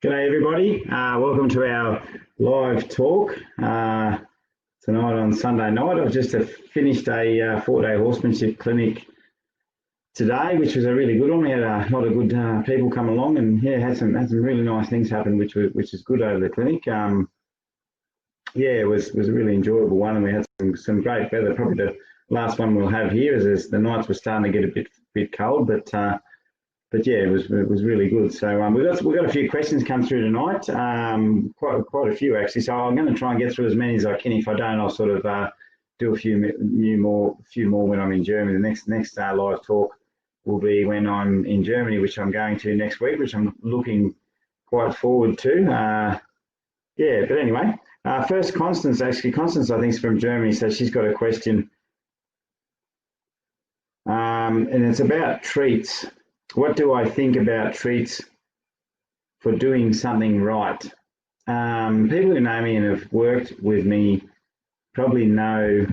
G'day everybody, welcome to our live talk tonight on Sunday night. I've just finished a 4-day horsemanship clinic today, which was a really good one. We had a lot of good people come along, and yeah, had some really nice things happen, which is good over the clinic. Yeah, it was a really enjoyable one, and we had some great weather. Probably the last one we'll have here, as the nights were starting to get a bit cold, but yeah, it was really good. So we've got a few questions come through tonight, quite a few actually. So I'm going to try and get through as many as I can. If I don't, I'll sort of do a few more when I'm in Germany. The next live talk will be when I'm in Germany, which I'm going to next week, which I'm looking quite forward to. Yeah, but anyway, first Constance I think is from Germany, so she's got a question, and it's about treats. What do I think about treats for doing something right? People who know me and have worked with me probably know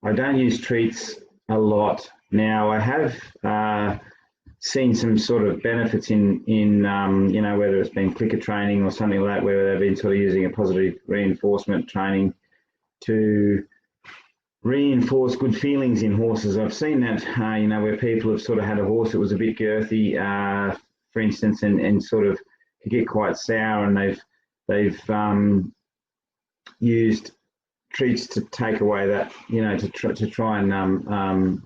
I don't use treats a lot. Now, I have seen some sort of benefits in you know, whether it's been clicker training or something like that, where they've been sort of using a positive reinforcement training to reinforce good feelings in horses. I've seen that, you know, where people have sort of had a horse that was a bit girthy, for instance, and sort of could get quite sour, and they've used treats to take away that, you know, to try and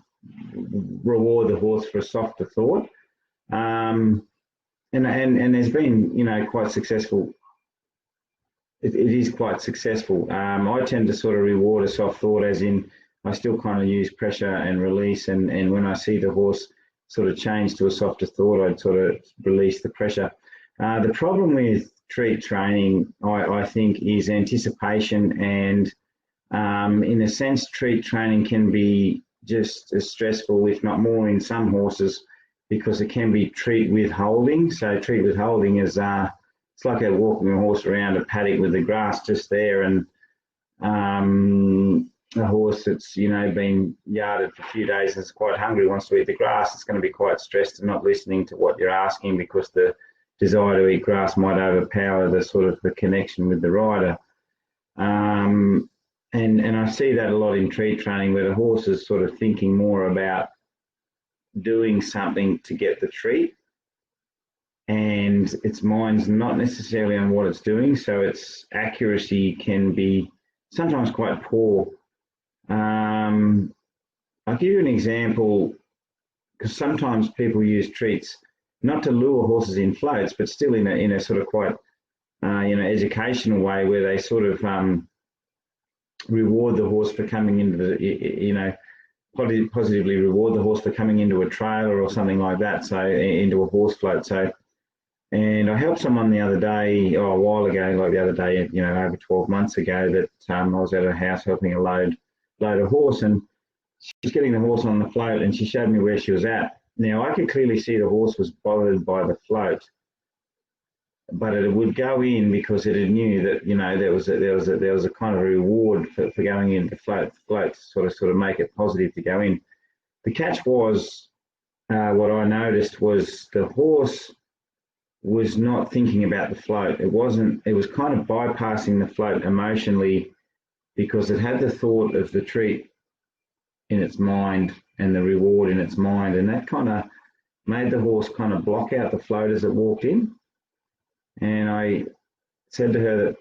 reward the horse for a softer thought. And there's been, you know, quite successful. It is quite successful. I tend to sort of reward a soft thought, as in I still kind of use pressure and release, and when I see the horse sort of change to a softer thought, I'd sort of release the pressure. The problem with treat training, I think, is anticipation, and in a sense, treat training can be just as stressful, if not more, in some horses, because it can be treat withholding. So treat withholding is it's like walking a horse around a paddock with the grass just there, and a horse that's, you know, been yarded for a few days and is quite hungry, wants to eat the grass. It's going to be quite stressed and not listening to what you're asking, because the desire to eat grass might overpower the sort of the connection with the rider. And I see that a lot in treat training, where the horse is sort of thinking more about doing something to get the treat, and its mind's not necessarily on what it's doing, so its accuracy can be sometimes quite poor. I'll give you an example, because sometimes people use treats not to lure horses in floats, but still in a sort of quite you know, educational way, where they sort of reward the horse for coming into the, you know, positively reward the horse for coming into a trailer or something like that, so into a horse float. So, and I helped someone the other day, a while ago, like the other day, you know, over 12 months ago, that I was at a house helping her load a horse, and she was getting the horse on the float, and she showed me where she was at. Now, I could clearly see the horse was bothered by the float, but it would go in because it knew that, you know, there was a kind of reward for going into float to sort of make it positive to go in. The catch was, what I noticed was the horse was not thinking about the float. It was kind of bypassing the float emotionally, because it had the thought of the treat in its mind and the reward in its mind, and that kind of made the horse kind of block out the float as it walked in. And I said to her that,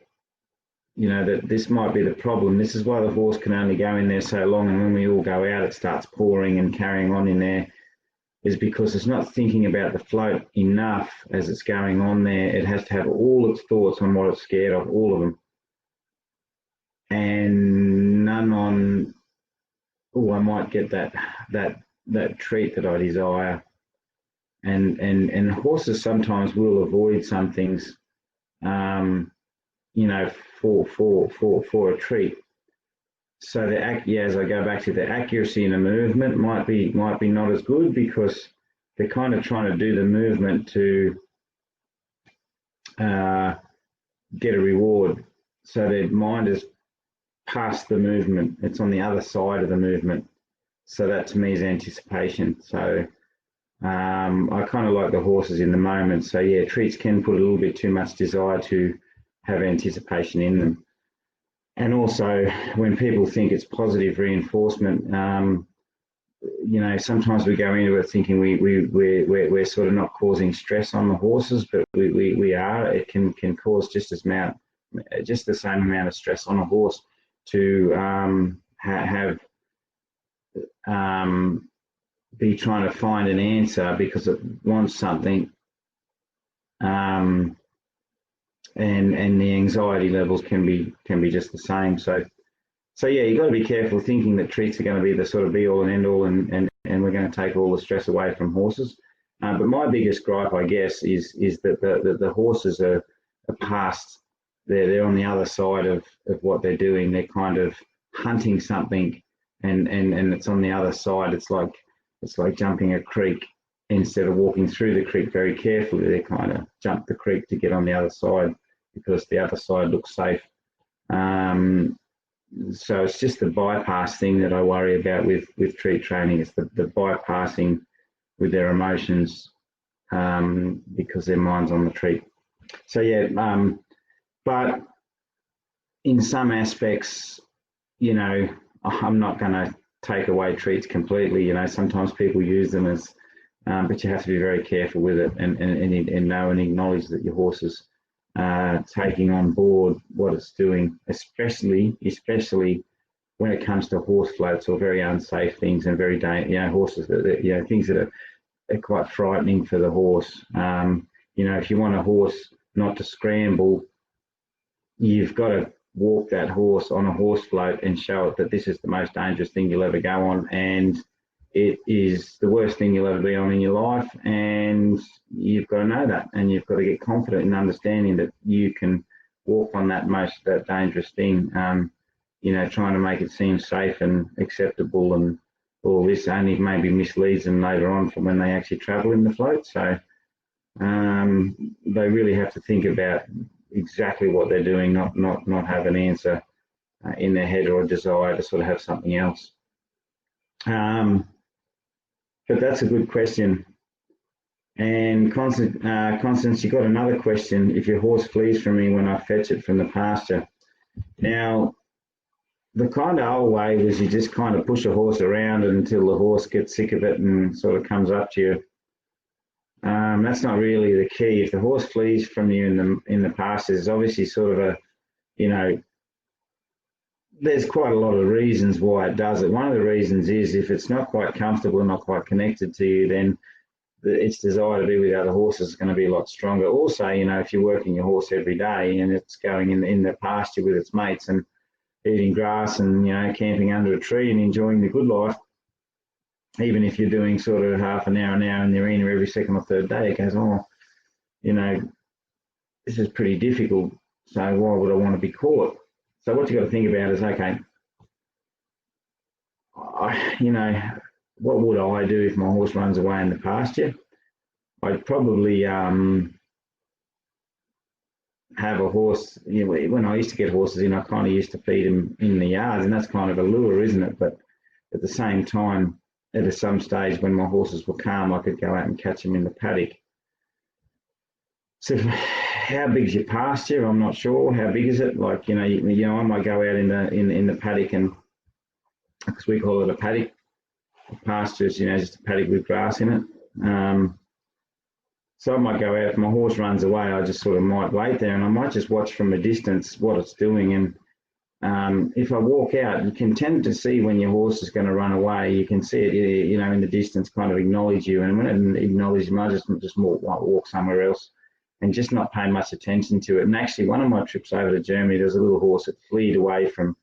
you know, that this might be the problem. This is why the horse can only go in there so long, and when we all go out, it starts pouring and carrying on in there, is because it's not thinking about the float enough as it's going on there. It has to have all its thoughts on what it's scared of, all of them, and none on, oh, I might get that treat that I desire. And horses sometimes will avoid some things, you know, for a treat. So as I go back to the accuracy in the movement might be not as good, because they're kind of trying to do the movement to get a reward. So their mind is past the movement; it's on the other side of the movement. So that to me is anticipation. So I kind of like the horses in the moment. So yeah, treats can put a little bit too much desire to have anticipation in them. And also, when people think it's positive reinforcement, you know, sometimes we go into it thinking we're sort of not causing stress on the horses, but we are. It can cause just the same amount of stress on a horse to have be trying to find an answer because it wants something, and the anxiety levels can be just the same. So yeah, you've got to be careful thinking that treats are going to be the sort of be all and end all, and we're going to take all the stress away from horses. But my biggest gripe, I guess, is that the horses are past. They're on the other side of what they're doing. They're kind of hunting something, and it's on the other side. It's like jumping a creek instead of walking through the creek very carefully. They kind of jump the creek to get on the other side because the other side looks safe. So it's just the bypass thing that I worry about with treat training. It's the bypassing with their emotions because their mind's on the treat. So yeah, but in some aspects, you know, I'm not going to take away treats completely. You know, sometimes people use them as, but you have to be very careful with it and know and acknowledge that your horse is taking on board what it's doing, especially when it comes to horse floats or very unsafe things and very horses that things that are quite frightening for the horse. You know, if you want a horse not to scramble, you've got to walk that horse on a horse float and show it that this is the most dangerous thing you'll ever go on, and it is the worst thing you'll ever be on in your life, and you've got to know that, and you've got to get confident in understanding that you can walk on that dangerous thing. You know, trying to make it seem safe and acceptable and all this only maybe misleads them later on from when they actually travel in the float. So they really have to think about exactly what they're doing, not have an answer in their head or a desire to sort of have something else. But that's a good question. And Constance, you got another question. If your horse flees from me when I fetch it from the pasture. Now, the kind of old way was you just kind of push a horse around until the horse gets sick of it and sort of comes up to you. That's not really the key. If the horse flees from you in the pasture, there's obviously sort of a, you know, there's quite a lot of reasons why it does it. One of the reasons is if it's not quite comfortable and not quite connected to you, then its desire to be with other horses is going to be a lot stronger. Also, you know, if you're working your horse every day and it's going in the pasture with its mates and eating grass and, you know, camping under a tree and enjoying the good life, even if you're doing sort of half an hour in the arena every second or third day, it goes, oh, you know, this is pretty difficult, so why would I want to be caught? So what you've got to think about is, okay, you know, what would I do if my horse runs away in the pasture? I'd probably have a horse, you know, when I used to get horses in, I kind of used to feed them in the yards, and that's kind of a lure, isn't it? But at the same time, at some stage when my horses were calm, I could go out and catch them in the paddock. So how big is your pasture? I'm not sure. How big is it? Like, you know, I might go out in the paddock, and because we call it a paddock. Pasture is, you know, just a paddock with grass in it. So I might go out. If my horse runs away, I just sort of might wait there, and I might just watch from a distance what it's doing. And if I walk out, you can tend to see when your horse is going to run away. You can see it, you know, in the distance, kind of acknowledge you. And when it acknowledges you, I just walk somewhere else and just not pay much attention to it. And actually, one of my trips over to Germany, there was a little horse that fled away from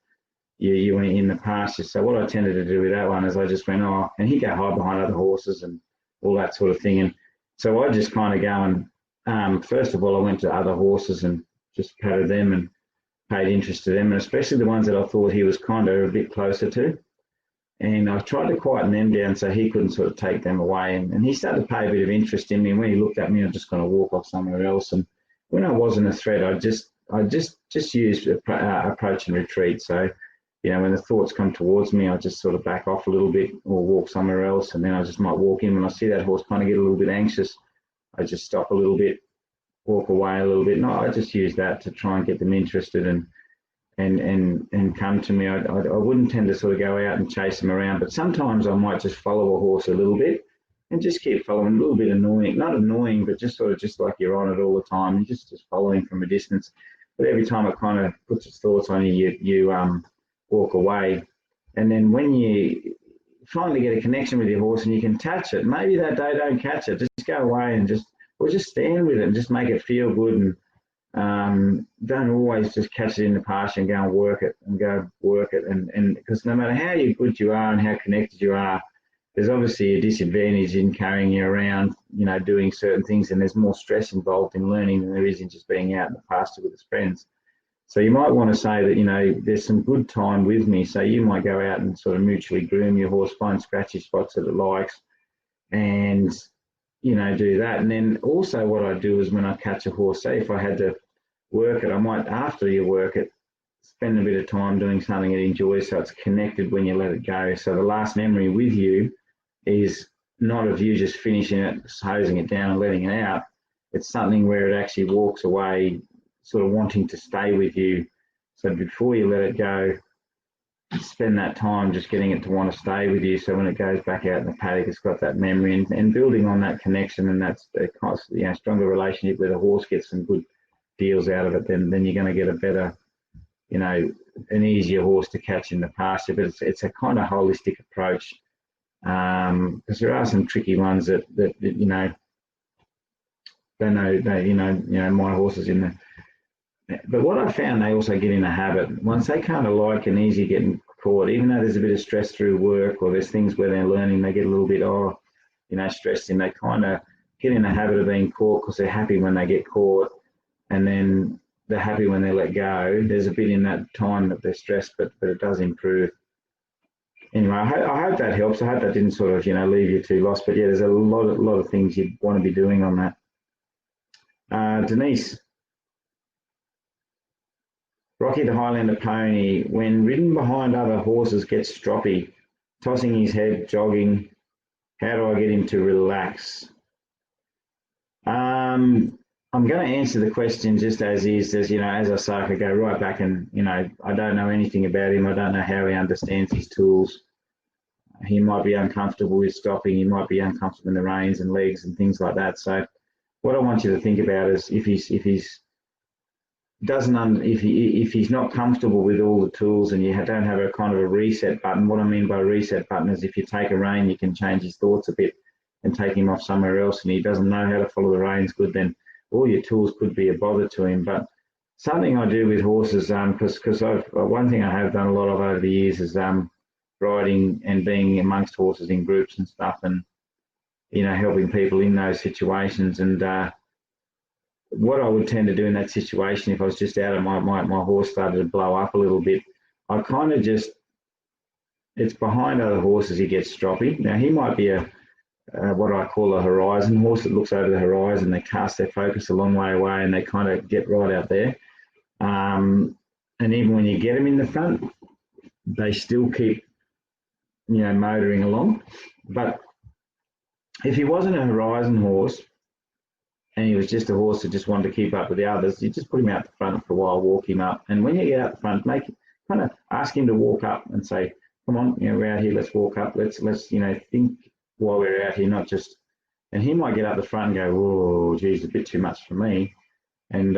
you in the pasture. So what I tended to do with that one is I just went, oh, and he'd go hide behind other horses and all that sort of thing. And so I just kind of go and, first of all, I went to other horses and just patted them and paid interest to them, and especially the ones that I thought he was kind of a bit closer to. And I tried to quieten them down so he couldn't sort of take them away. And he started to pay a bit of interest in me. And when he looked at me, I just kind of walk off somewhere else. And when I wasn't a threat, I just used approach and retreat. So you know, when the thoughts come towards me, I just sort of back off a little bit or walk somewhere else, and then I just might walk in. When I see that horse kind of get a little bit anxious, I just stop a little bit, walk away a little bit. No, I just use that to try and get them interested and come to me. I wouldn't tend to sort of go out and chase them around, but sometimes I might just follow a horse a little bit and just keep following. A little bit annoying, not annoying, but just sort of just like you're on it all the time. You're just following from a distance. But every time it kind of puts its thoughts on you, you walk away. And then when you finally get a connection with your horse and you can touch it, maybe that day don't catch it, just go away and just stand with it and just make it feel good. And don't always just catch it in the pasture and go and work it. And because no matter how good you are and how connected you are, there's obviously a disadvantage in carrying you around, you know, doing certain things, and there's more stress involved in learning than there is in just being out in the pasture with his friends. So you might want to say that, you know, there's some good time with me. So you might go out and sort of mutually groom your horse, find scratchy spots that it likes, and, you know, do that. And then also what I do is when I catch a horse, say if I had to work it, I might, after you work it, spend a bit of time doing something it enjoys so it's connected when you let it go. So the last memory with you is not of you just finishing it, hosing it down and letting it out. It's something where it actually walks away sort of wanting to stay with you. So before you let it go, spend that time just getting it to want to stay with you. So when it goes back out in the paddock, it's got that memory and building on that connection, and that's a you know, stronger relationship where the horse gets some good deals out of it, then you're going to get a better, you know, an easier horse to catch in the pasture. But it's a kind of holistic approach, because there are some tricky ones that you know, don't know, you know my horses in the. But what I found, they also get in a habit. Once they kind of like and easy getting caught, even though there's a bit of stress through work or there's things where they're learning, they get a little bit, you know, stressed in. They kind of get in a habit of being caught because they're happy when they get caught, and then they're happy when they let go. There's a bit in that time that they're stressed, but it does improve. Anyway, I hope that helps. I hope that didn't sort of, you know, leave you too lost. But yeah, there's a lot of things you'd want to be doing on that. Denise. Rocky the Highlander pony, when ridden behind other horses, gets stroppy, tossing his head, jogging. How do I get him to relax? I'm going to answer the question just as is, as you know, as I say, I could go right back and, you know, I don't know anything about him. I don't know how he understands his tools. He might be uncomfortable with stopping. He might be uncomfortable in the reins and legs and things like that. So what I want you to think about is if he's not comfortable with all the tools and you don't have a kind of a reset button. What I mean by reset button is if you take a rein, you can change his thoughts a bit and take him off somewhere else, and he doesn't know how to follow the reins good, then all your tools could be a bother to him. But something I do with horses, because one thing I have done a lot of over the years is riding and being amongst horses in groups and stuff, and, you know, helping people in those situations. And what I would tend to do in that situation, if I was just out and my horse started to blow up a little bit, I kind of just, it's behind other horses he gets stroppy. Now he might be what I call a horizon horse that looks over the horizon. They cast their focus a long way away and they kind of get right out there. And even when you get them in the front, they still keep, you know, motoring along. But if he wasn't a horizon horse, and he was just a horse that just wanted to keep up with the others, you just put him out the front for a while, walk him up. And when you get out the front, kind of ask him to walk up and say, come on, you know, we're out here, let's walk up. Let's you know, think while we're out here, not just, and he might get up the front and go, whoa, geez, a bit too much for me. And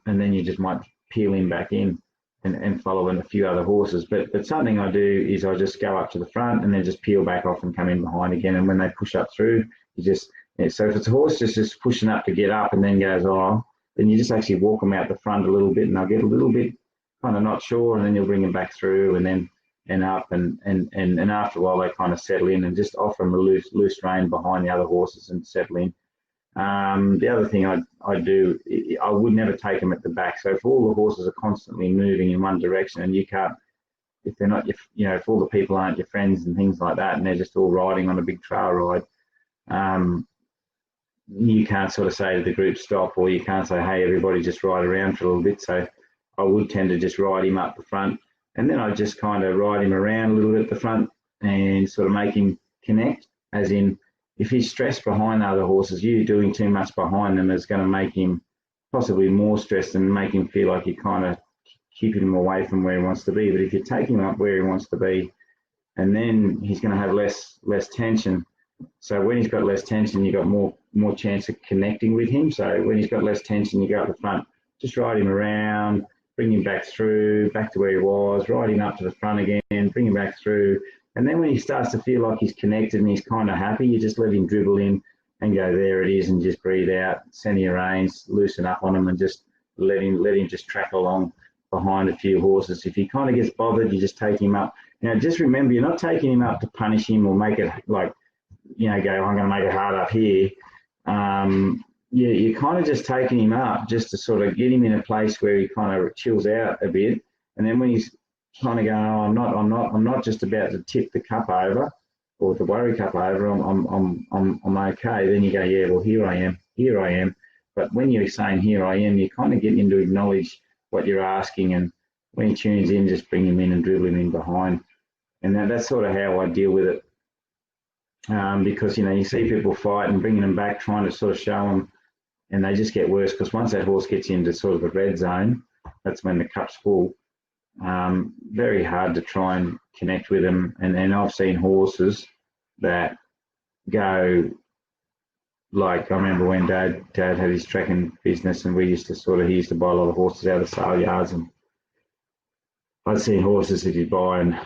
then you just might peel him back in and follow in a few other horses. But something I do is I just go up to the front and then just peel back off and come in behind again. And when they push up through, you just, yeah, so if it's a horse just pushing up to get up and then goes, then you just actually walk them out the front a little bit and they'll get a little bit kind of not sure, and then you'll bring them back through and then up and after a while they kind of settle in, and just offer them a loose rein behind the other horses and settle in. The other thing I do, I would never take them at the back. So if all the horses are constantly moving in one direction and you can't, if they're not, you know, if all the people aren't your friends and things like that and they're just all riding on a big trail ride, you can't sort of say to the group stop, or you can't say, hey, everybody just ride around for a little bit. So I would tend to just ride him up the front, And then I just kind of ride him around a little bit at the front and sort of make him connect, as in, if he's stressed behind other horses, you doing too much behind them is going to make him possibly more stressed and make him feel like you're kind of keeping him away from where he wants to be. But if you take him up where he wants to be, and then he's going to have less tension. So when he's got less tension, you've got more chance of connecting with him. So when he's got less tension, you go up the front, just ride him around, bring him back through, back to where he was, ride him up to the front again, bring him back through. And then when he starts to feel like he's connected and he's kind of happy, you just let him dribble in and go, there it is, and just breathe out, send your reins, loosen up on him, and just let him just track along behind a few horses. If he kind of gets bothered, you just take him up. Now, just remember, you're not taking him up to punish him or make it like, go, I'm going to make it hard up here. You're kind of just taking him up just to sort of get him in a place where he kind of chills out a bit. And then when he's kind of going, oh, I'm not just about to tip the cup over or the worry cup over, I'm okay. Then you go, yeah, well, here I am. But when you're saying here I am, you're kind of getting him to acknowledge what you're asking, and when he tunes in, just bring him in and dribble him in behind. And that's sort of how I deal with it. Because, you see people fight and bringing them back, trying to sort of show them, and they just get worse, because once that horse gets into sort of the red zone, that's when the cup's full. Very hard to try and connect with them. And I've seen horses that go, like, I remember when Dad had his tracking business, and he used to buy a lot of horses out of the sale yards, and I'd seen horses that he'd buy and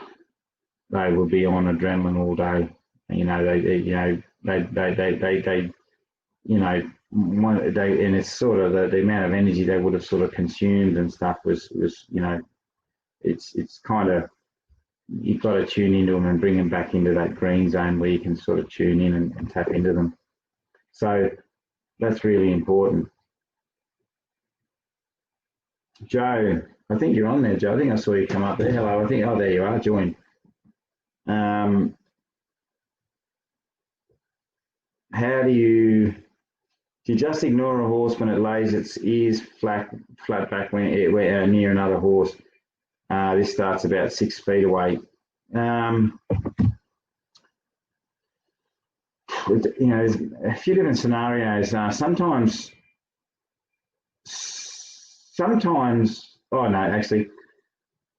they would be on adrenaline all day. And it's sort of the amount of energy they would have sort of consumed and stuff was it's kind of, you've got to tune into them and bring them back into that green zone where you can sort of tune in and tap into them. So that's really important. Joe, I think you're on there, Joe. I think I saw you come up there. Hello, oh, there you are, join. How do you just ignore a horse when it lays its ears flat back when near another horse? This starts about 6 feet away. There's a few different scenarios. Sometimes, oh no, actually,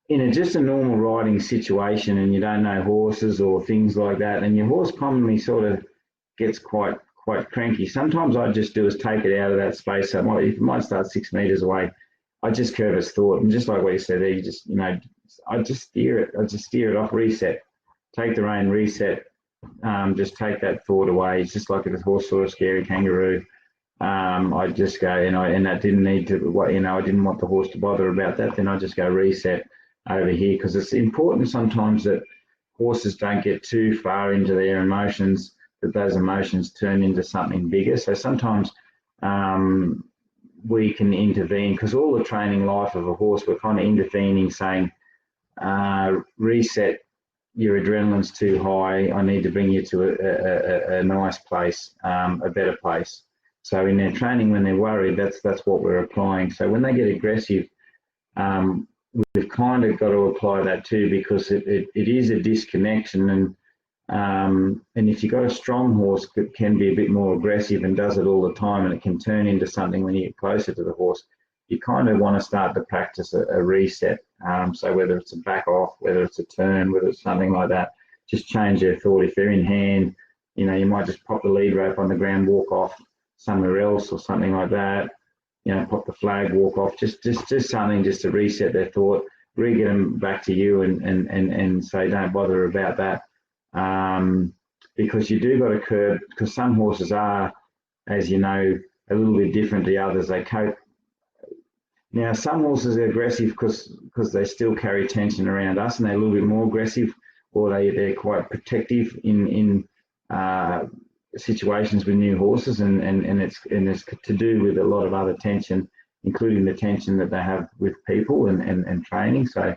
in just a normal riding situation, and you don't know horses or things like that, and your horse commonly sort of gets quite cranky. Sometimes I just do is take it out of that space. So it might start 6 meters away. I just curve its thought, and just like what you said there, I just steer it. I just steer it off, reset, take the rein, reset. Just take that thought away. It's just like if a horse saw a scary kangaroo. I just go, and that didn't need to, I didn't want the horse to bother about that. Then I just go reset over here, because it's important sometimes that horses don't get too far into their emotions, that those emotions turn into something bigger. So sometimes we can intervene, because all the training life of a horse, we're kind of intervening, saying, reset, your adrenaline's too high, I need to bring you to a nice place, a better place. So in their training, when they're worried, that's what we're applying. So when they get aggressive, we've kind of got to apply that too, because it is a disconnection. And if you've got a strong horse that can be a bit more aggressive and does it all the time, and it can turn into something when you get closer to the horse, you kind of want to start to practice a reset. So whether it's a back off, whether it's a turn, whether it's something like that, just change their thought. If they're in hand, you might just pop the lead rope on the ground, walk off somewhere else or something like that. Pop the flag, walk off, just something just to reset their thought, get them back to you, and say, don't bother about that. Because you do got to curb, because some horses are, as you know, a little bit different to others. They cope. Now, some horses are aggressive because they still carry tension around us, and they're a little bit more aggressive, or they're quite protective in situations with new horses, and it's to do with a lot of other tension, including the tension that they have with people and training. So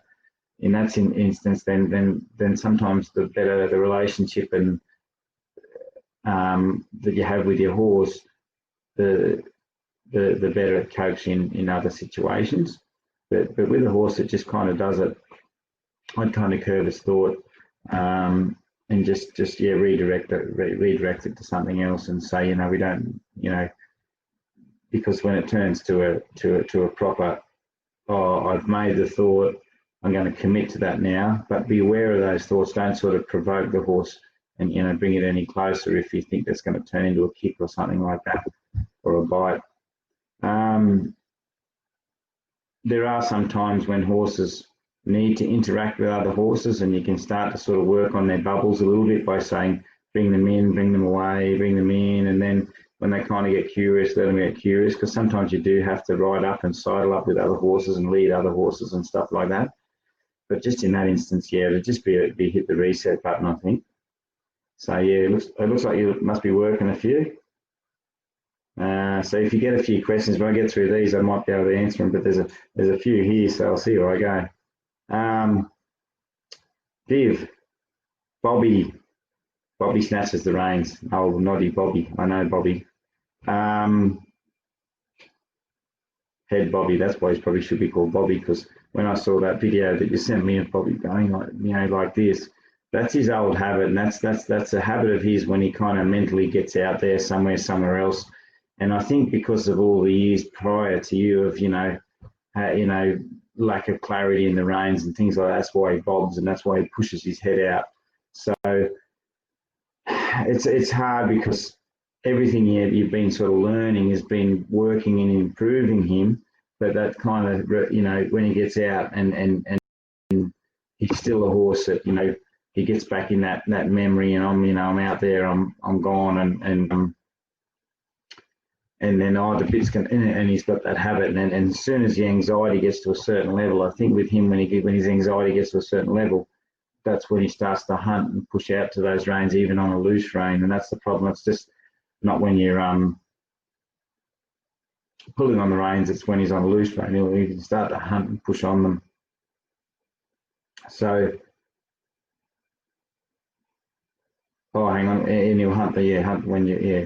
in that instance, then sometimes the better the relationship and that you have with your horse, the better it copes in other situations. But with a horse that just kind of does it I'd kind of curve his thought, and just redirect it to something else, and say, you know, we don't, you know, because when it turns to a proper, oh, I've made the thought, I'm going to commit to that now, but be aware of those thoughts. Don't sort of provoke the horse and, you know, bring it any closer if you think that's going to turn into a kick or something like that, or a bite. There are some times when horses need to interact with other horses, and you can start to sort of work on their bubbles a little bit by saying, bring them in, bring them away, bring them in, and then when they kind of get curious, let them get curious, because sometimes you do have to ride up and sidle up with other horses and lead other horses and stuff like that. But just in that instance, yeah, it'd just be hit the reset button, I think. So yeah, it looks like you must be working a few. So if you get a few questions, when I get through these, I might be able to answer them, but there's a few here, so I'll see where I go. Viv, Bobby snatches the reins. Oh, naughty Bobby, I know Bobby. Head Bobby, that's why he probably should be called Bobby, because when I saw that video that you sent me of Bobby going like, you know, like this, that's his old habit, and that's a habit of his when he kind of mentally gets out there somewhere else. And I think because of all the years prior to you of, you know, lack of clarity in the reins and things like that, that's why he bobs, and that's why he pushes his head out. So it's hard, because everything you've been sort of learning has been working and improving him, but that kind of, you know, when he gets out and he's still a horse that, you know, he gets back in that memory, and I'm out there, I'm gone, and then the bits can, and he's got that habit, and as soon as the anxiety gets to a certain level, I think with him, when his anxiety gets to a certain level, that's when he starts to hunt and push out to those reins, even on a loose rein, and that's the problem. It's just not when you're pulling on the reins, it's when he's on a loose rein, he can start to hunt and push on them. So, oh, hang on, and he'll hunt when you, yeah.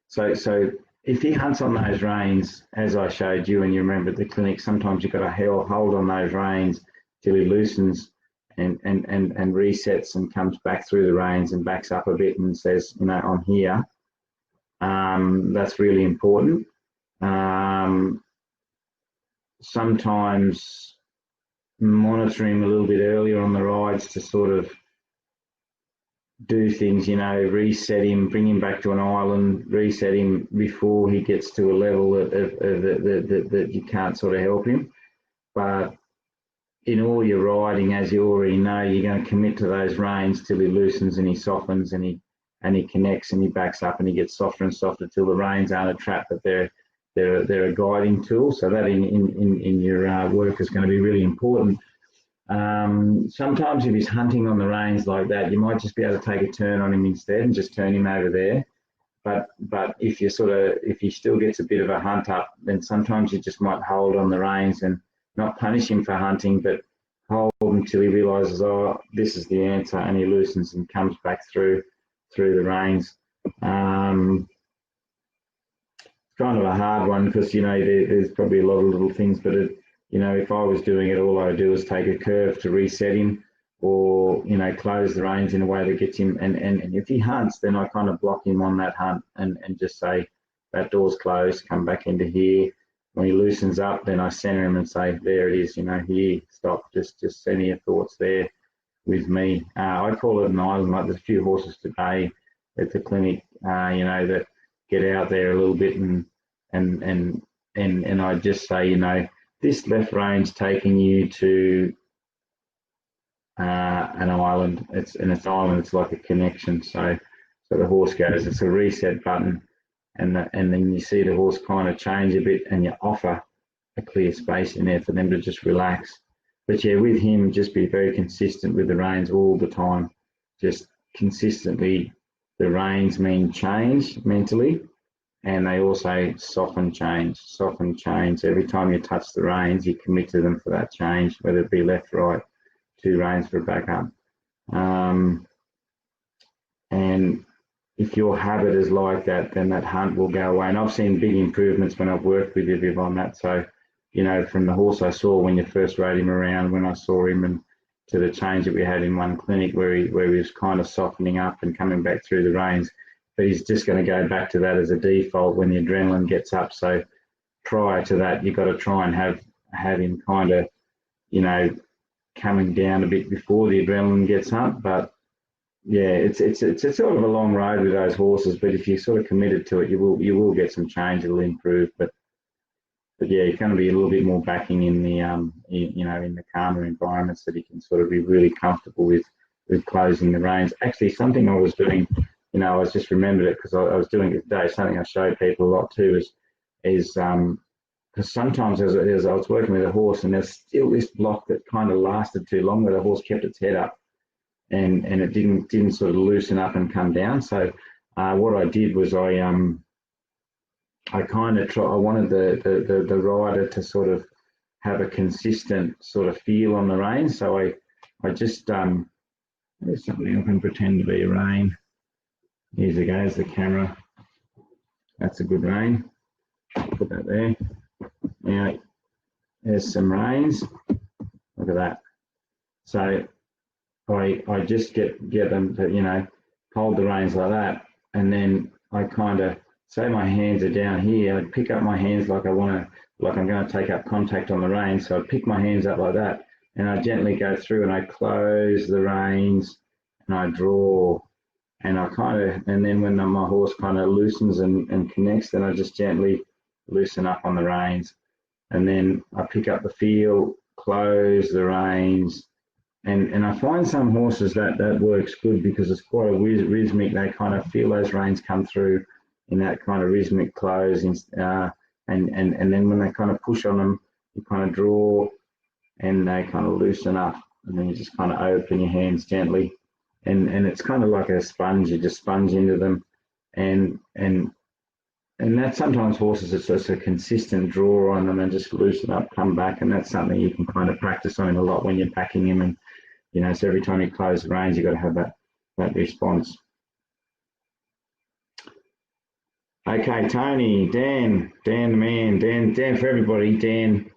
So if he hunts on those reins, as I showed you, and you remember at the clinic, sometimes you've got to hold on those reins till he loosens and resets and comes back through the reins and backs up a bit and says, you know, I'm here. That's really important. Sometimes monitor him a little bit earlier on the rides to sort of do things, you know, reset him, bring him back to an island, reset him before he gets to a level that you can't sort of help him. But in all your riding, as you already know, you're going to commit to those reins till he loosens and he softens and he connects and he backs up and he gets softer and softer till the reins aren't a trap, but they're a guiding tool. So that in your work is going to be really important. Sometimes if he's hunting on the reins like that, you might just be able to take a turn on him instead and just turn him over there. But if he still gets a bit of a hunt up, then sometimes you just might hold on the reins and not punish him for hunting, but hold until he realizes, oh, this is the answer, and he loosens and comes back through the reins. It's kind of a hard one, because, you know, there's probably a lot of little things, but you know, if I was doing it, all I would do is take a curve to reset him, or, you know, close the reins in a way that gets him. And if he hunts, then I kind of block him on that hunt and just say, that door's closed, come back into here. When he loosens up, then I center him and say, there it is, you know, here, stop, just send your thoughts there with me. I call it an island. Like, there's a few horses today at the clinic, you know, that get out there a little bit and I just say, you know, this left reine's taking you to an island. It's an island. It's like a connection. So the horse goes. It's a reset button, and then you see the horse kind of change a bit, and you offer a clear space in there for them to just relax. But yeah, with him, just be very consistent with the reins all the time. Just consistently, the reins mean change mentally. And they also soften change. Every time you touch the reins, you commit to them for that change, whether it be left, right, 2 reins for backup. And if your habit is like that, then that hunt will go away. And I've seen big improvements when I've worked with you, Viv, on that. So, you know, from the horse I saw when you first rode him around, when I saw him, and the change that we had in one clinic where he was kind of softening up and coming back through the reins. But he's just going to go back to that as a default when the adrenaline gets up. So prior to that, you've got to try and have him kind of, you know, coming down a bit before the adrenaline gets up. But yeah, it's sort of a long road with those horses. But if you're sort of committed to it, you will get some change. It'll improve. But yeah, you're going to be a little bit more backing in the you know, in the calmer environments that you can sort of be really comfortable with closing the reins. Actually, something I was doing, you know, I was just remembered it because I was doing it today. Something I show people a lot too is because sometimes as I was working with a horse and there's still this block that kind of lasted too long where the horse kept its head up and it didn't sort of loosen up and come down. So what I did was I kind of I wanted the rider to sort of have a consistent sort of feel on the rein. So I just there's something I can pretend to be a rein. Here goes the camera. That's a good rein. Put that there. Now there's some reins. Look at that. So I just get them to, you know, hold the reins like that, and then I kind of say my hands are down here. I pick up my hands like I'm going to take up contact on the reins. So I pick my hands up like that, and I gently go through and I close the reins and I draw, and and then when my horse kind of loosens and connects, then I just gently loosen up on the reins, and then I pick up the feel, close the reins, and I find some horses that works good because it's quite a rhythmic. They kind of feel those reins come through in that kind of rhythmic close, and then when they kind of push on them, you kind of draw, and they kind of loosen up, and then you just kind of open your hands gently, and it's kind of like a sponge. You just sponge into them, and that sometimes horses, it's just a consistent draw on them and just loosen up, come back, and that's something you can kind of practice on a lot when you're backing him, and you know, so every time you close the reins, you've got to have that response. Okay, Tony, Dan the man, Dan for everybody. Dan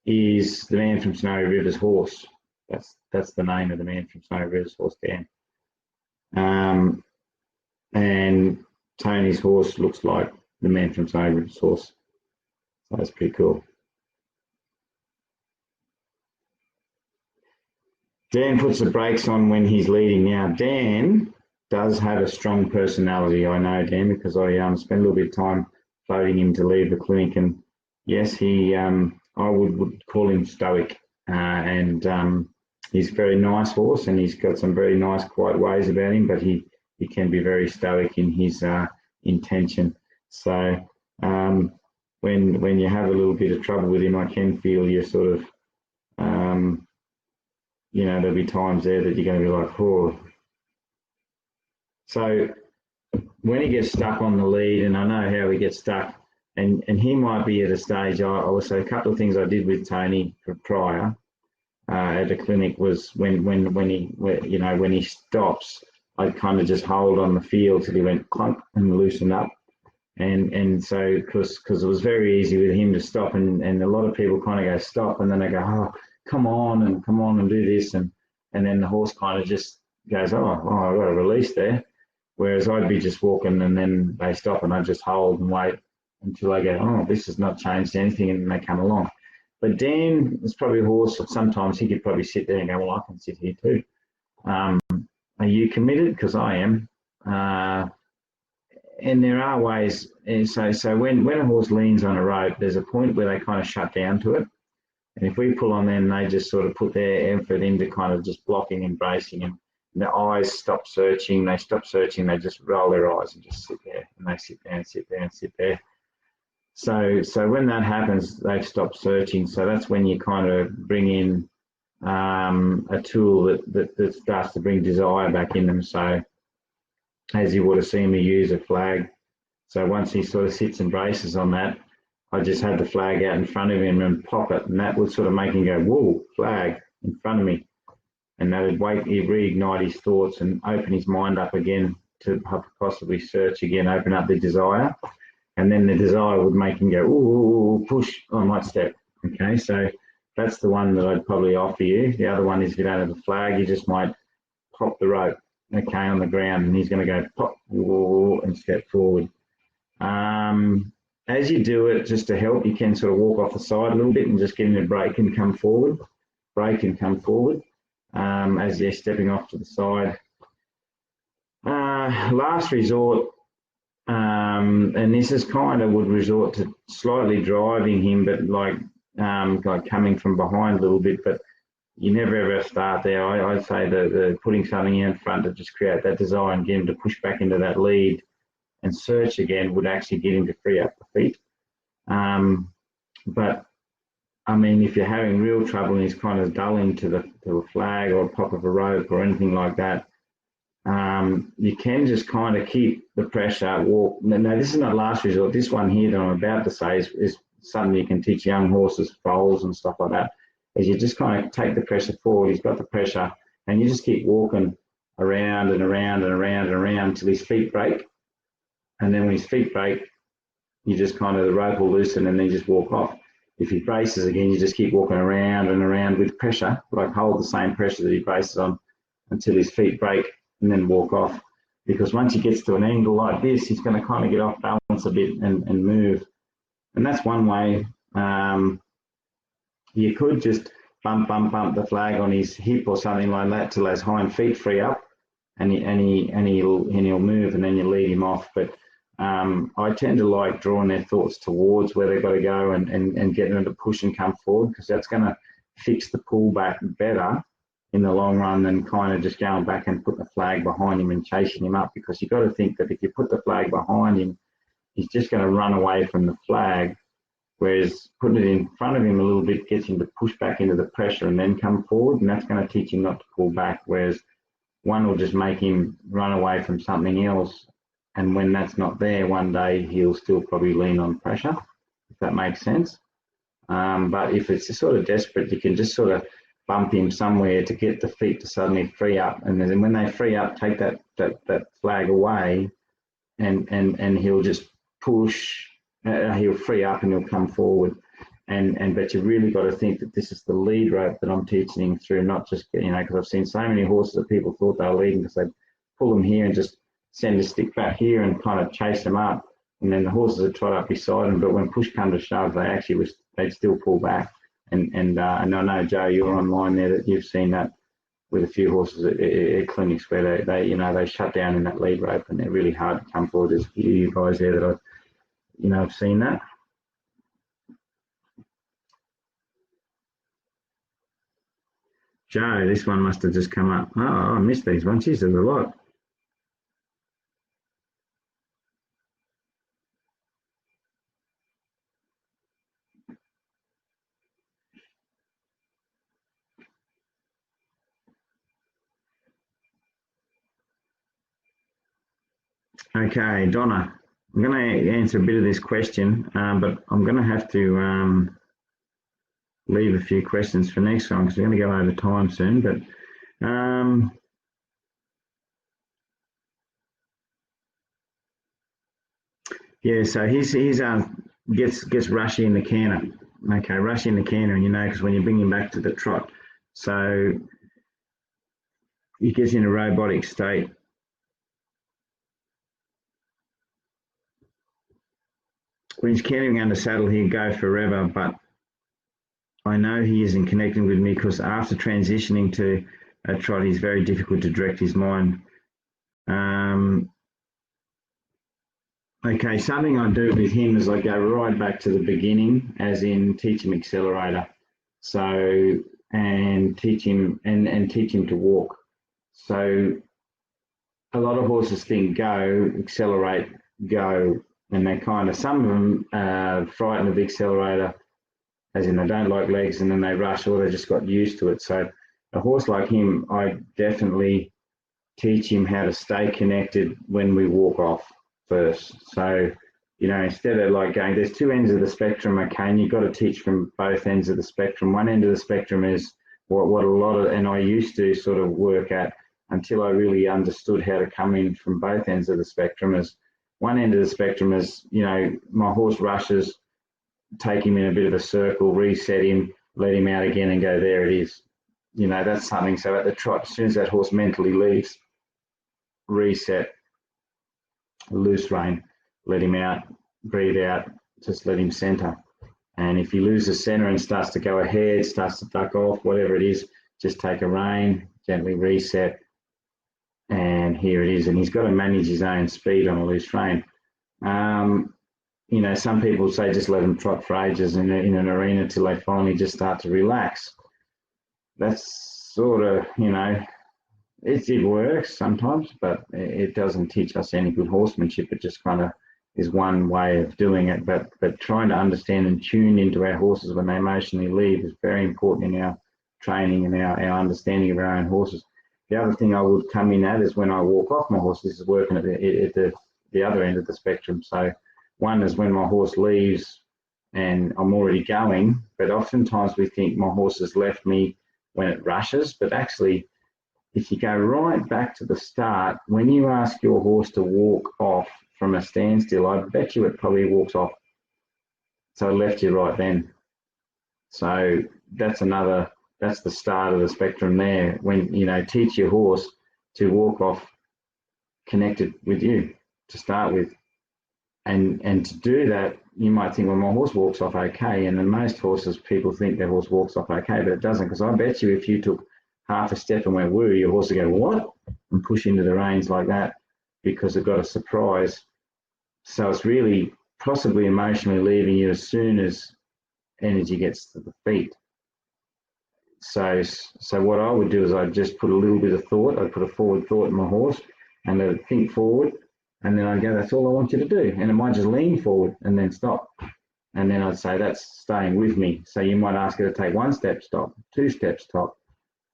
is the man from Snowy River's horse. That's the name of the man from Snowy River's horse, Dan. And Tony's horse looks like the man from Snowy River's horse. So that's pretty cool. Dan puts the brakes on when he's leading. Now, Dan does have a strong personality. I know Dan because I spent a little bit of time floating him to leave the clinic, and yes, he I would call him stoic, and he's a very nice horse, and he's got some very nice, quiet ways about him, but he can be very stoic in his intention. So when you have a little bit of trouble with him, I can feel you sort of you know, there'll be times there that you're going to be like, oh. So when he gets stuck on the lead, and I know how he gets stuck, and he might be at a stage. I will say a couple of things I did with Tony prior at the clinic was when he stops, I'd kind of just hold on the field till he went clunk and loosen up, and so because it was very easy with him to stop, and a lot of people kind of go stop, and then they go, oh, come on and do this, and then the horse kind of just goes, oh, I've got a release there. Whereas I'd be just walking, and then they stop, and I just hold and wait until they go, oh, this has not changed anything, and then they come along. But Dan is probably a horse that sometimes he could probably sit there and go, well, I can sit here too. Are you committed? Because I am. And there are ways. And so when a horse leans on a rope, there's a point where they kind of shut down to it. And if we pull on them, they just sort of put their effort into kind of just blocking and bracing, and their eyes stop searching. They stop searching. They just roll their eyes and just sit there, and they sit there and sit there and sit there. So when that happens, they've stopped searching. So that's when you kind of bring in a tool that starts to bring desire back in them. So as you would have seen me use a flag. So once he sort of sits and braces on that, I just had the flag out in front of him and pop it, and that would sort of make him go, whoa, flag in front of me. And that would reignite his thoughts and open his mind up again to possibly search again, open up the desire. And then the desire would make him go, ooh, push, I might step. Okay, so That's the one that I'd probably offer you. The other one is if you don't have a flag, you just might pop the rope, okay, on the ground, and he's going to go pop and step forward. As you do it, just to help, you can sort of walk off the side a little bit and just get him to break and come forward, as you're stepping off to the side. Last resort, and this is kind of would resort to slightly driving him, but like coming from behind a little bit, but you never ever start there. I'd say the putting something in front to just create that desire and get him to push back into that lead and search again would actually get him to free up the feet. But I mean, if you're having real trouble and he's kind of dulling to a flag or a pop of a rope or anything like that, you can just kind of keep the pressure. Walk. Now, this is not last resort. This one here that I'm about to say is something you can teach young horses, foals and stuff like that, is you just kind of take the pressure forward. He's got the pressure, and you just keep walking around and around and around and around until his feet break. And then when his feet break, you just kind of, the rope will loosen and then you just walk off. If he braces again, you just keep walking around and around with pressure, like hold the same pressure that he braces on until his feet break and then walk off. Because once he gets to an angle like this, he's going to kind of get off balance a bit and move. And that's one way. You could just bump the flag on his hip or something like that till those hind feet free up, and he'll move, and then you lead him off. But I tend to like drawing their thoughts towards where they've got to go and getting them to push and come forward, because that's going to fix the pullback better in the long run than kind of just going back and putting the flag behind him and chasing him up. Because you've got to think that if you put the flag behind him, he's just going to run away from the flag, whereas putting it in front of him a little bit gets him to push back into the pressure and then come forward, and that's going to teach him not to pull back, whereas one will just make him run away from something else, and when that's not there, one day he'll still probably lean on pressure, if that makes sense. But if it's sort of desperate, you can just sort of bump him somewhere to get the feet to suddenly free up, and then when they free up, take that flag away, and he'll just push. He'll free up and he'll come forward. But you really got to think that this is the lead rope that I'm teaching him through, not just, because I've seen so many horses that people thought they were leading because they'd pull them here and just send a stick back here and kind of chase them up, and then the horses would trot up beside them, but when push come to shove, they'd still pull back. And I know, Joe, you're online there, that you've seen that with a few horses at clinics where they shut down in that lead rope and they're really hard to come forward. There's a few of you guys there that I've seen that. Joe, this one must have just come up. Oh, I missed these ones. Geez, there's a lot. Okay, Donna, I'm going to answer a bit of this question, but I'm going to have to leave a few questions for next time because we're going to go over time soon. But yeah, so he's gets rushy in the canter. Okay, rushy in the canter, and because when you bring him back to the trot, so he gets in a robotic state. When he's cantering under saddle, he'll go forever, but I know he isn't connecting with me because after transitioning to a trot, he's very difficult to direct his mind. Okay, something I do with him is I go right back to the beginning, as in teach him accelerator. So, and teach him to walk. So a lot of horses think go, accelerate, go, and they kind of, some of them are frightened of the accelerator, as in they don't like legs, and then they rush, or they just got used to it. So a horse like him, I definitely teach him how to stay connected when we walk off first. So, instead of like going, there's two ends of the spectrum, okay, and you've got to teach from both ends of the spectrum. One end of the spectrum is what a lot of, and I used to sort of work at until I really understood how to come in from both ends of the spectrum. Is one end of the spectrum is, my horse rushes, take him in a bit of a circle, reset him, let him out again and go, there it is. You know, that's something. So at the trot, as soon as that horse mentally leaves, reset, loose rein, let him out, breathe out, just let him center. And if he loses center and starts to go ahead, starts to duck off, whatever it is, just take a rein, gently reset, and here it is. And he's got to manage his own speed on a loose rein. You know, some people say just let them trot for ages in an arena till they finally just start to relax. That's sort of, you know, it works sometimes, but it doesn't teach us any good horsemanship. It just kind of is one way of doing it. But trying to understand and tune into our horses when they emotionally leave is very important in our training and our understanding of our own horses. The other thing I would come in at is when I walk off my horse. This is working at the other end of the spectrum. So one is when my horse leaves and I'm already going, but oftentimes we think my horse has left me when it rushes, but actually if you go right back to the start, when you ask your horse to walk off from a standstill, I bet you it probably walks off. So it left you right then. So that's the start of the spectrum there. When, you know, teach your horse to walk off connected with you to start with. And to do that, you might think, well, my horse walks off okay. And in most horses, people think their horse walks off okay, but it doesn't. Because I bet you if you took half a step and went woo, your horse would go, what? And push into the reins like that because it got a surprise. So it's really possibly emotionally leaving you as soon as energy gets to the feet. So what I would do is I'd just put a little bit of thought. I'd put a forward thought in my horse and let it think forward. And then I'd go, that's all I want you to do. And it might just lean forward and then stop. And then I'd say, that's staying with me. So you might ask it to take 1 step, stop, 2 steps, stop,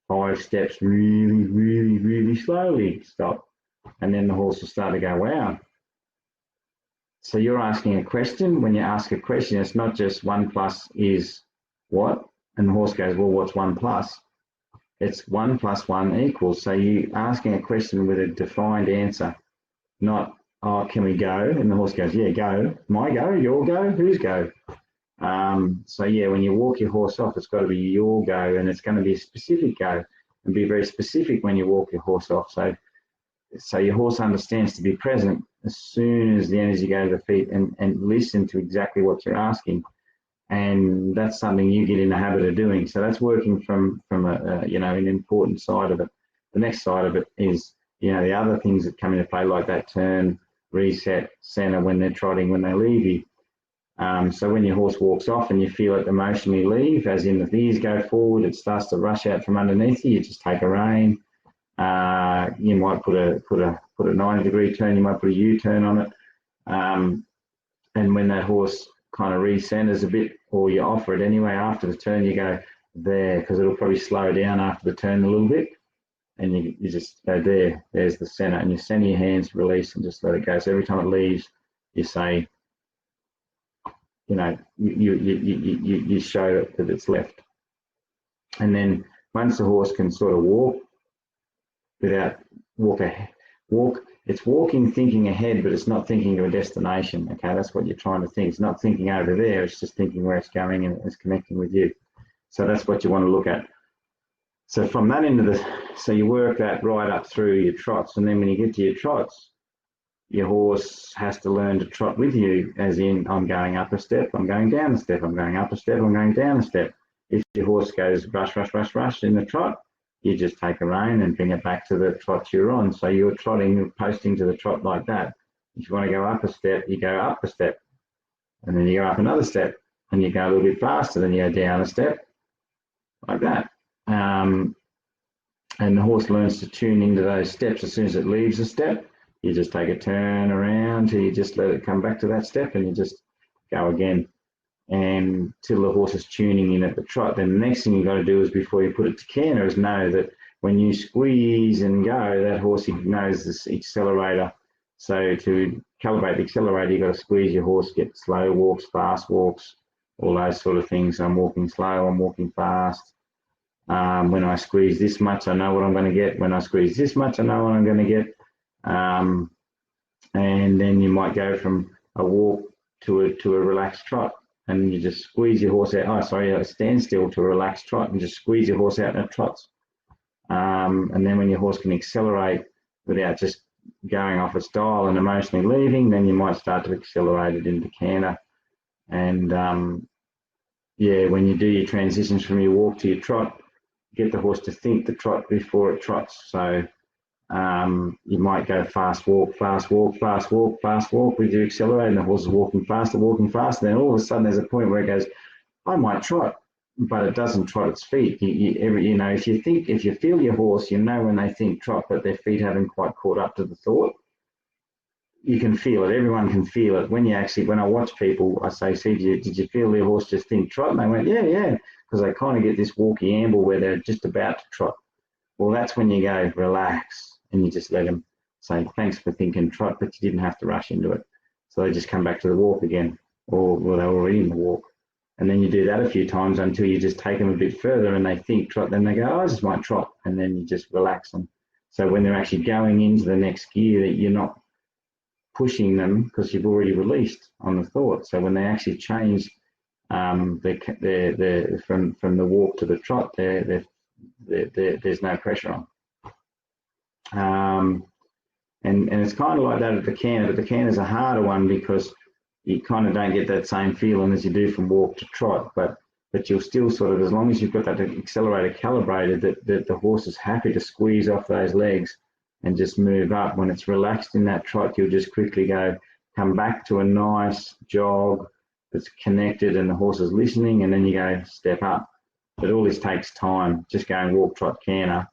5 steps, really, really, really slowly, stop. And then the horse will start to go, wow. So you're asking a question. When you ask a question, it's not just 1 plus is what? And the horse goes, well, what's 1 plus? It's 1 plus 1 equals. So you're asking a question with a defined answer, not, oh, can we go? And the horse goes, yeah, go. My go, your go, whose go? So yeah, when you walk your horse off, it's got to be your go, and it's going to be a specific go, and be very specific when you walk your horse off. So your horse understands to be present as soon as the energy goes to the feet, and listen to exactly what you're asking. And that's something you get in the habit of doing. So that's working from a you know, an important side of it. The next side of it is, you know, the other things that come into play, like that turn, reset, center when they're trotting, when they leave you. So when your horse walks off and you feel it emotionally leave, as in the ears go forward, it starts to rush out from underneath you, you just take a rein. You might put a 90-degree turn, you might put a U-turn on it. And when that horse kind of re-centers a bit, or you offer it anyway after the turn, you go there, because it'll probably slow down after the turn a little bit. And you just go there, there's the center, and you center your hands, release, and just let it go. So every time it leaves, you say, you know, you show that it's left. And then once the horse can sort of walk without it's walking thinking ahead, but it's not thinking of a destination. Okay, that's what you're trying to think. It's not thinking over there, it's just thinking where it's going, and it's connecting with you. So that's what you want to look at. So from that end of so you work that right up through your trots, and then when you get to your trots, your horse has to learn to trot with you, as in, I'm going up a step, I'm going down a step, I'm going up a step, I'm going down a step. If your horse goes rush, rush, rush, rush in the trot, you just take a rein and bring it back to the trot you're on. So you're trotting, you're posting to the trot like that. If you want to go up a step, you go up a step, and then you go up another step, and you go a little bit faster, then you go down a step, like that. And the horse learns to tune into those steps. As soon as it leaves a step, you just take a turn around till you just let it come back to that step, and you just go again. And till the horse is tuning in at the trot, then the next thing you've got to do is, before you put it to canter, is know that when you squeeze and go, that horse knows this accelerator. So to calibrate the accelerator, you've got to squeeze your horse, get slow walks, fast walks, all those sort of things. I'm walking slow, I'm walking fast. When I squeeze this much, I know what I'm going to get. When I squeeze this much, I know what I'm going to get. And then you might go from a walk to a relaxed trot. and you just squeeze your horse out. Oh, sorry, a standstill to a relaxed trot, and just squeeze your horse out and it trots. And then when your horse can accelerate without just going off its dial and emotionally leaving, then you might start to accelerate it into canter. And yeah, when you do your transitions from your walk to your trot, get the horse to think the trot before it trots. So you might go fast walk, fast walk, fast walk, fast walk with your accelerator, and the horse is walking faster. Then all of a sudden there's a point where it goes, I might trot, but it doesn't trot its feet. You know, if you feel your horse, you know when they think trot, but their feet haven't quite caught up to the thought. You can feel it. Everyone can feel it. When I watch people, I say, see, did you feel your horse just think trot? And they went, yeah, because they kind of get this walky amble where they're just about to trot. Well, that's when you go, relax, and you just let them say, thanks for thinking trot, but you didn't have to rush into it. So they just come back to the walk again, or well, they're already in the walk. And then you do that a few times until you just take them a bit further and they think trot, then they go, oh, I just might trot, and then you just relax them. So when they're actually going into the next gear, that you're not pushing them because you've already released on the thought. So when they actually change from the walk to the trot, there's no pressure on. And it's kind of like that at the canter, but the canter is a harder one because you kind of don't get that same feeling as you do from walk to trot, but you'll still sort of, as long as you've got that accelerator calibrated, that the horse is happy to squeeze off those legs and just move up. When it's relaxed in that trot, you'll just quickly come back to a nice jog that's connected and the horse is listening, and then you go step up. But all this takes time, just going walk, trot, canter,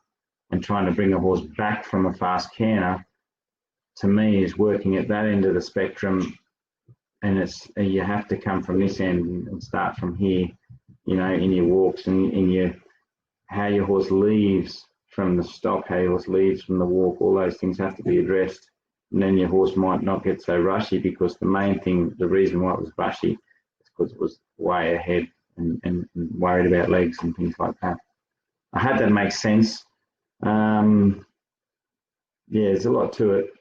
and trying to bring the horse back from a fast canter, to me, is working at that end of the spectrum. And you have to come from this end and start from here, you know, in your walks and in how your horse leaves from the stop, how your horse leaves from the walk. All those things have to be addressed. And then your horse might not get so rushy, because the main thing, the reason why it was rushy is because it was way ahead and worried about legs and things like that. I hope that makes sense. Yeah, there's a lot to it.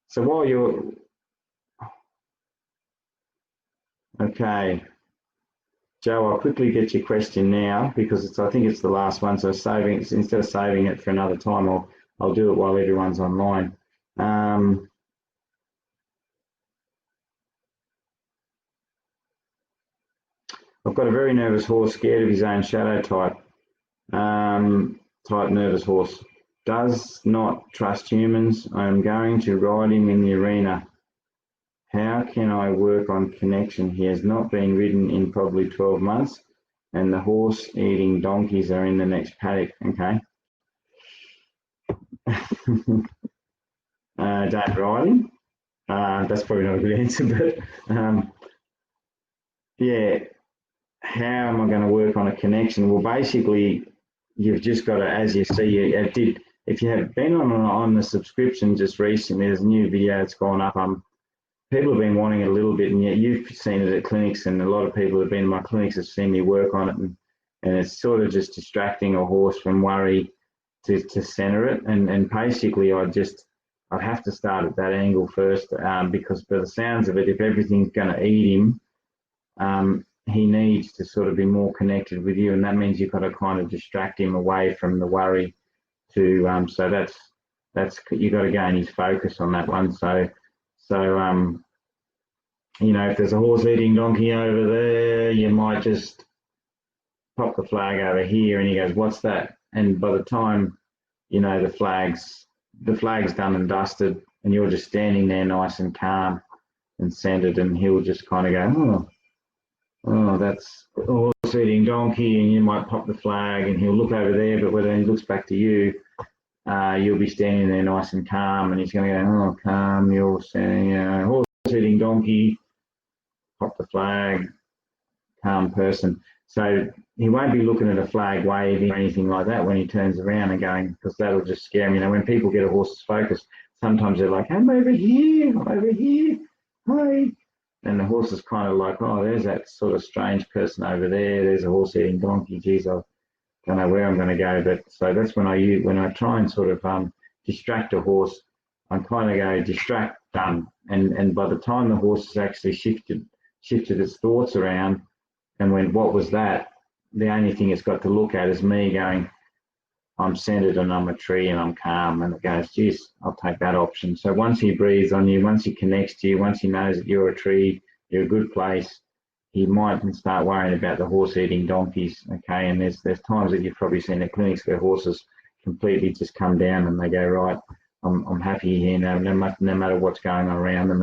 So while you're okay, Joe, I'll quickly get your question now, because I think it's the last one. So instead of saving it for another time, I'll do it while everyone's online. I've got a very nervous horse, scared of his own shadow type. Type nervous horse. Does not trust humans. I am going to ride him in the arena. How can I work on connection? He has not been ridden in probably 12 months, and the horse-eating donkeys are in the next paddock. Okay. Don't ride him. That's probably not a good answer, but yeah. How am I going to work on a connection? Well, basically, you've just got to, as you see, if you have been on the subscription just recently, there's a new video that's gone up. People have been wanting it a little bit, and yet you've seen it at clinics, and a lot of people who have been in my clinics have seen me work on it, and it's sort of just distracting a horse from worry to center it. And basically, I'd have to start at that angle first, because by the sounds of it, if everything's going to eat him, he needs to sort of be more connected with you, and that means you've got to kind of distract him away from the worry to so that's you got to gain his focus on that one. So you know, if there's a horse eating donkey over there, you might just pop the flag over here, and he goes, what's that? And by the time, you know, the flag's done and dusted, and you're just standing there nice and calm and centered, and he'll just kind of go, oh, that's a horse eating donkey, and you might pop the flag, and he'll look over there, but when he looks back to you, you'll be standing there nice and calm, and he's going to go, oh, calm, you're standing, horse eating donkey, pop the flag, calm person. So he won't be looking at a flag waving or anything like that when he turns around and going, because that'll just scare him. You know, when people get a horse's focus, sometimes they're like, I'm over here, hi. And the horse is kind of like, oh, there's that sort of strange person over there. There's a horse eating donkey. Geez, I don't know where I'm going to go. But so that's when I try and sort of distract a horse. I kind of go distract, done. And by the time the horse has actually shifted shifted its thoughts around and went, what was that? The only thing it's got to look at is me going, I'm centered and I'm a tree and I'm calm. And it goes, geez, I'll take that option. So once he breathes on you, once he connects to you, once he knows that you're a tree, you're a good place, he might start worrying about the horse eating donkeys. Okay. And there's times that you've probably seen at clinics where horses completely just come down and they go, right, I'm happy here now, no matter what's going on around them.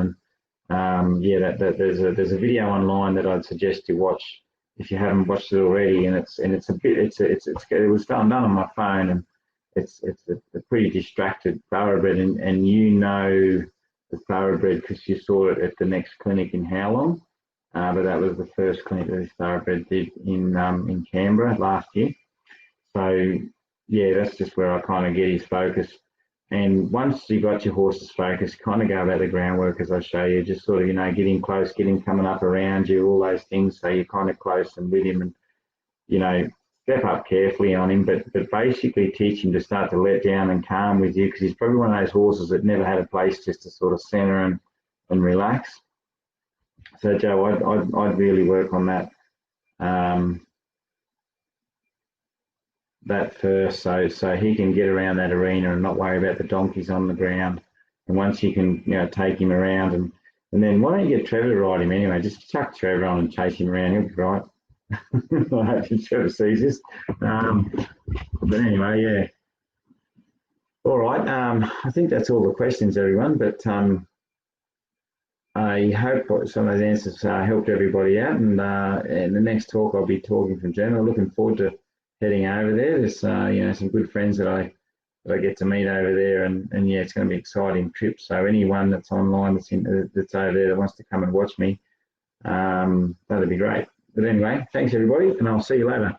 And yeah, there's a video online that I'd suggest you watch if you haven't watched it already, and it was done on my phone, and it's a pretty distracted thoroughbred, and you know the thoroughbred because you saw it at the next clinic in Howlong, but that was the first clinic that this thoroughbred did in Canberra last year. So yeah, that's just where I kind of get his focus. And once you got your horse's focus, kind of go about the groundwork as I show you, just sort of, get him close, get him coming up around you, all those things. So you're kind of close and with him and, step up carefully on him, but basically teach him to start to let down and calm with you, because he's probably one of those horses that never had a place just to sort of center and relax. So Joe, I'd really work on that. That first, so he can get around that arena and not worry about the donkeys on the ground. And once you can, take him around, and then why don't you get Trevor to ride him anyway? Just chuck Trevor on and chase him around. He'll be right. I hope Trevor sees this. But anyway, yeah. All right. I think that's all the questions, everyone. But I hope some of those answers helped everybody out. And in the next talk, I'll be talking from General. Looking forward to heading over there. There's some good friends that I get to meet over there, and yeah, it's going to be an exciting trip. So anyone that's online that's over there that wants to come and watch me, that'd be great. But anyway, thanks everybody, and I'll see you later.